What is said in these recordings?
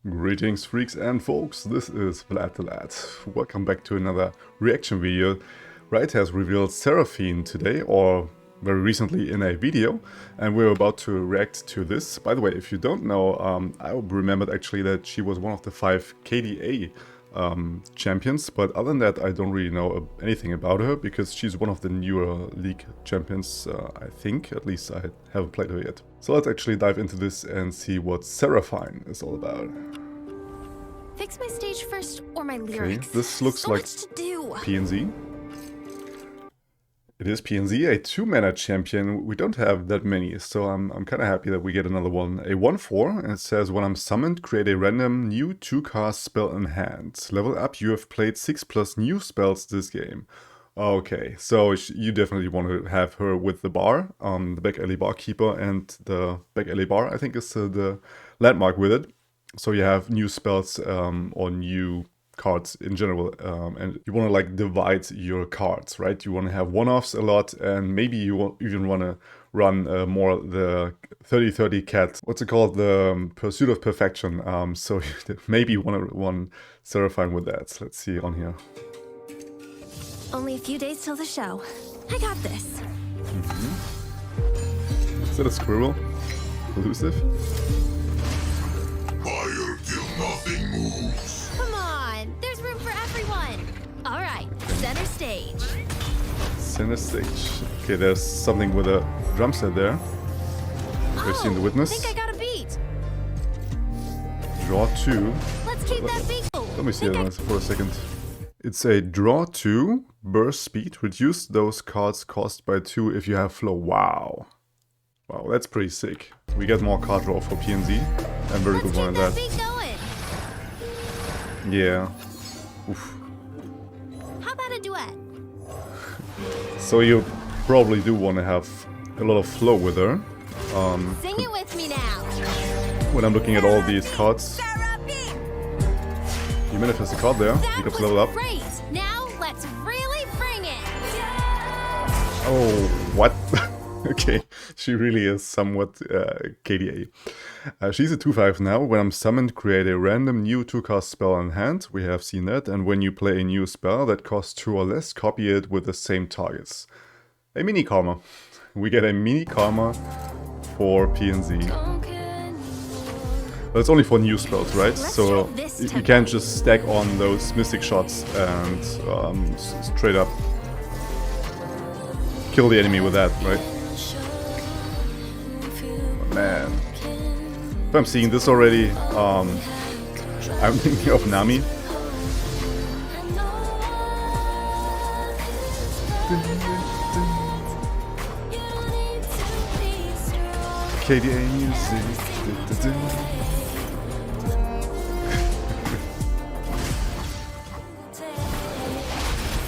Greetings freaks and folks, this is Vlad the Lad. Welcome back to another reaction video. Riot has revealed Seraphine today, or very recently in a video, and we're about to react to this. By the way, if you don't know, I remembered actually that she was one of the 5 KDA champions, but other than that I don't really know anything about her, because she's one of the newer League champions, I think. At least I haven't played her yet. So let's actually dive into this and see what Seraphine is all about. Fix my stage first or my lyrics. Okay, this looks like PNZ. It is PNZ, a 2-mana champion. We don't have that many, so I'm kind of happy that we get another one. A 1/4, and it says, when I'm summoned, create a random new 2-cast spell in hand. Level up, you have played 6+ new spells this game. Okay, so you definitely want to have her with the bar, the back alley barkeeper, and the back alley bar, I think, is the landmark with it. So you have new spells or new cards in general, and you want to like divide your cards, right? You want to have one-offs a lot, and maybe you even want to run more the 30-30 cat, what's it called, the Pursuit of Perfection. So maybe you want to run Seraphine with that. So let's see on here. Only a few days till the show. I got this. Is that a squirrel? Elusive? Fire till nothing moves. Come on, there's room for everyone. All right, center stage. Center stage. Okay, there's something with a drum set there. We've seen the witness. I think I got a beat. Draw 2. Let's keep that beat. Let me see it for a second. It's a draw 2, burst speed, reduce those cards cost by 2 if you have flow. Wow. Wow, that's pretty sick. We get more card draw for PNZ. I'm very good one on that. Yeah. Oof. How about a duet? So you probably do want to have a lot of flow with her. Sing it with me now. When I'm looking at all these cards. You manifest a card there. You got to level up. Great. Now let's really bring it. Oh, what? Okay, she really is somewhat KDA. She's a 2/5 now. When I'm summoned, create a random new 2-cast spell in hand. We have seen that. And when you play a new spell that costs 2 or less, copy it with the same targets. A mini karma. We get a mini karma for PNZ. But it's only for new spells, right? So you can't just stack on those mystic shots and straight up kill the enemy with that, right? Man, if I'm seeing this already, I'm thinking of Nami. KDA music.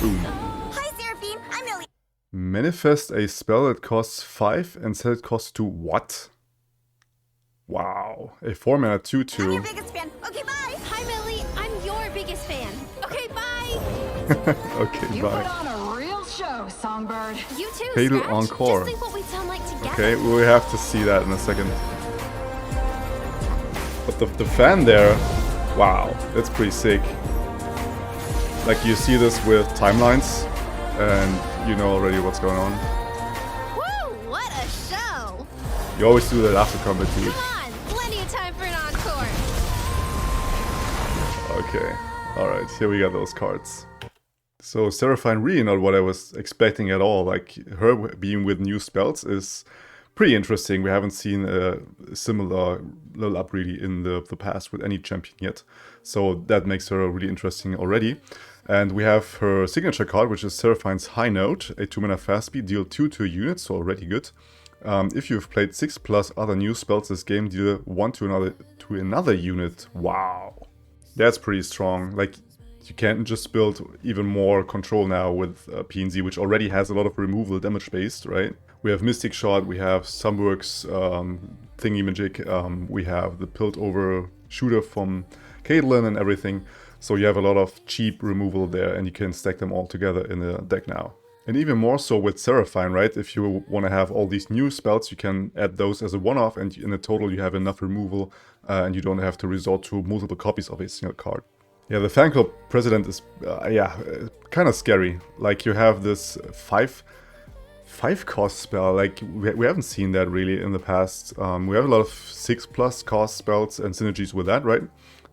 Boom. Hi, Seraphine. I'm Millie. Manifest a spell that costs 5 and set it costs 2. What? Wow. A 4-mana 2/2. I'm your biggest fan. Okay, bye. Hi, Millie. I'm your biggest fan. Okay, bye. Okay, You bye. put on a real show, Songbird. You too, Fatal Scratch. Encore. Just think what we'd sound like together. Okay, we have to see that in a second. But the fan there, wow, that's pretty sick. Like, you see this with timelines, and you know already what's going on. Woo! What a show! You always do that after combat too. Come on, plenty of time for an encore. Okay, alright, here we got those cards. So Seraphine really not what I was expecting at all. Like, her being with new spells is pretty interesting. We haven't seen a similar level up really in the past with any champion yet. So that makes her really interesting already. And we have her signature card, which is Seraphine's High Note, a 2-mana fast speed, deal 2 to a unit, so already good. If you've played 6+ other new spells this game, deal 1 to another unit. Wow. That's pretty strong. Like, you can just build even more control now with PNZ, which already has a lot of removal damage based, right? We have Mystic Shot, we have Sunworks, Thingy Magic, we have the Pilt Over Shooter from Caitlyn and everything. So you have a lot of cheap removal there, and you can stack them all together in the deck now. And even more so with Seraphine, right? If you want to have all these new spells, you can add those as a one-off, and in a total you have enough removal, and you don't have to resort to multiple copies of a single card. Yeah, the fan club president is, kind of scary. Like, you have this 5 cost spell. Like, we haven't seen that really in the past. We have a lot of 6+ cost spells and synergies with that, right?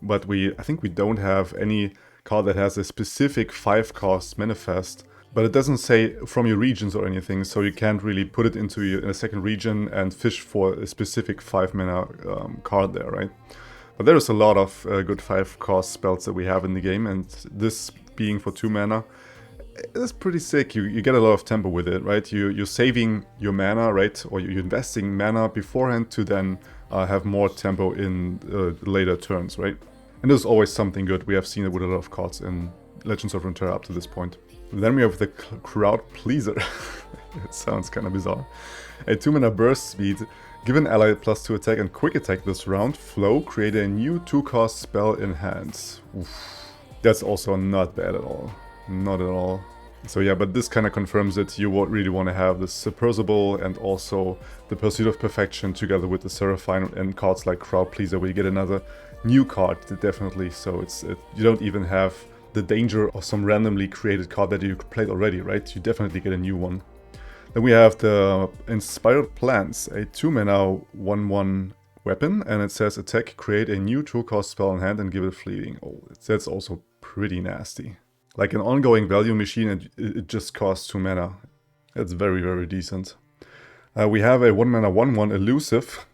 But I think we don't have any card that has a specific 5 cost manifest. But it doesn't say from your regions or anything, so you can't really put it into in a second region and fish for a specific 5 mana card there, right? But there is a lot of good 5 cost spells that we have in the game, and this being for 2 mana is pretty sick. You get a lot of tempo with it, right? You're saving your mana, right? Or you're investing mana beforehand to then have more tempo in later turns, right? And there's always something good. We have seen it with a lot of cards in Legends of Runeterra up to this point. Then we have the Crowd Pleaser. It sounds kind of bizarre. A 2 mana burst speed. Give an ally +2 attack and quick attack this round. Flow, create a new 2-cost spell in hand. Oof. That's also not bad at all. Not at all. So yeah, but this kind of confirms that you would really want to have the Submersible and also the Pursuit of Perfection together with the Seraphine and cards like Crowd Pleaser, where you get another new card, definitely. So you don't even have the danger of some randomly created card that you played already, right? You definitely get a new one. Then we have the Inspired Plants, a 2 mana 1/1 weapon, and it says attack, create a new 2-cost spell in hand and give it fleeting. Oh, that's also pretty nasty. Like an ongoing value machine, and it just costs 2 mana. That's very, very decent. We have a 1 mana 1/1 elusive.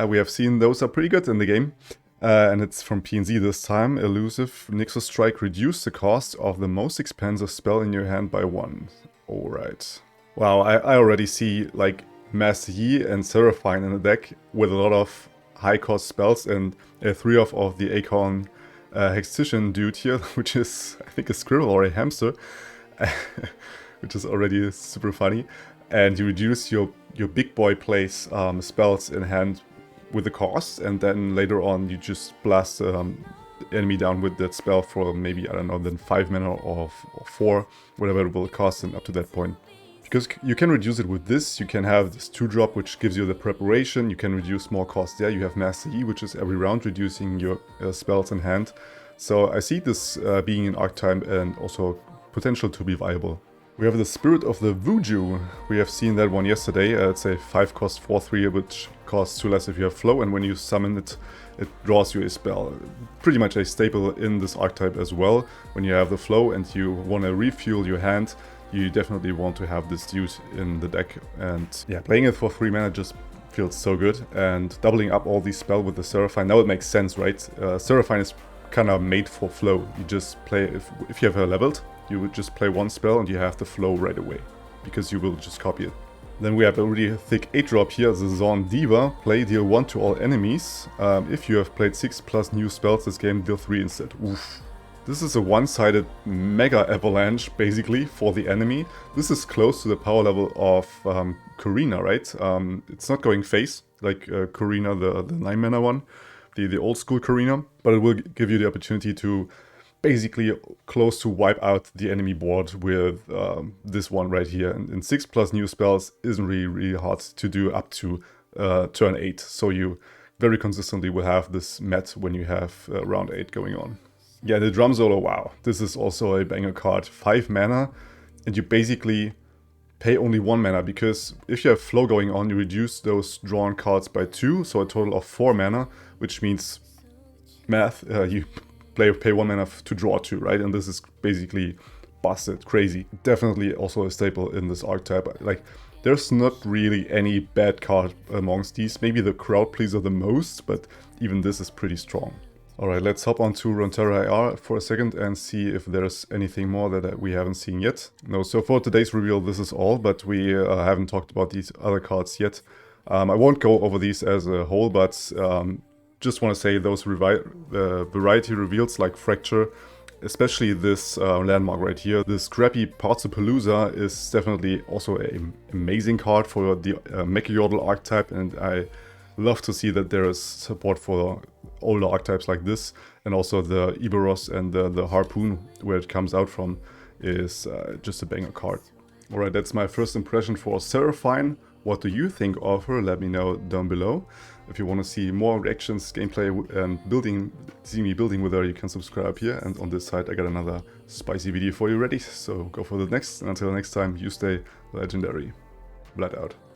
We have seen those are pretty good in the game. And it's from PNZ this time. Elusive Nixus Strike, reduce the cost of the most expensive spell in your hand by 1. Alright. Wow, I already see like Master Yi and Seraphine in the deck with a lot of high cost spells, and 3 of the Acorn Hextician dude here, which is, I think, a squirrel or a hamster, which is already super funny. And you reduce your big boy plays spells in hand with the cost, and then later on you just blast the enemy down with that spell for maybe, I don't know, then 5 mana or 4, whatever it will cost, and up to that point. Because you can reduce it with this, you can have this 2-drop, which gives you the preparation, you can reduce more cost there, you have Master Yi, which is every round reducing your spells in hand. So I see this being an archetype and also potential to be viable. We have the Spirit of the Vuju. We have seen that one yesterday. It's a 5-cost 4/3, which costs 2 less if you have flow, and when you summon it, it draws you a spell. Pretty much a staple in this archetype as well. When you have the flow and you want to refuel your hand, you definitely want to have this dude in the deck. And yeah, playing it for 3 mana just feels so good. And doubling up all these spells with the Seraphine, now it makes sense, right? Seraphine is kind of made for flow. You just play, if you have her leveled, you would just play 1 spell and you have the flow right away, because you will just copy it. Then we have a really thick 8-drop here, the Zorn Diva. Play, deal 1 to all enemies. If you have played 6+ new spells this game, deal 3 instead. Oof. This is a one-sided mega avalanche, basically, for the enemy. This is close to the power level of Karina, right? It's not going face, like Karina, the 9 mana one, the old school Karina, but it will give you the opportunity to basically close to wipe out the enemy board with this one right here. And 6+ new spells isn't really hard to do up to turn 8. So you very consistently will have this met when you have round 8 going on. Yeah, the drum solo, wow. This is also a banger card. 5 mana, and you basically pay only 1 mana, because if you have flow going on, you reduce those drawn cards by 2, so a total of 4 mana, which means math, you pay 1 mana to draw 2, right? And this is basically busted, crazy. Definitely also a staple in this archetype. Like, there's not really any bad card amongst these. Maybe the Crowd Pleaser the most, but even this is pretty strong. Alright, let's hop on to Runeterra IR for a second and see if there's anything more that we haven't seen yet. No, so for today's reveal this is all, but we haven't talked about these other cards yet. I won't go over these as a whole, but just want to say those variety reveals like Fracture, especially this landmark right here, this Scrappy Partsapalooza, is definitely also an amazing card for the Mecha Yordle archetype, and I love to see that there is support for older archetypes like this, and also the Iberos and the Harpoon, where it comes out from. is just a banger card. Alright, that's my first impression for Seraphine. What do you think of her? Let me know down below. If you want to see more reactions, gameplay, and see me building with her, you can subscribe here. And on this side, I got another spicy video for you ready. So go for the next. And until next time, you stay legendary. Vlad out.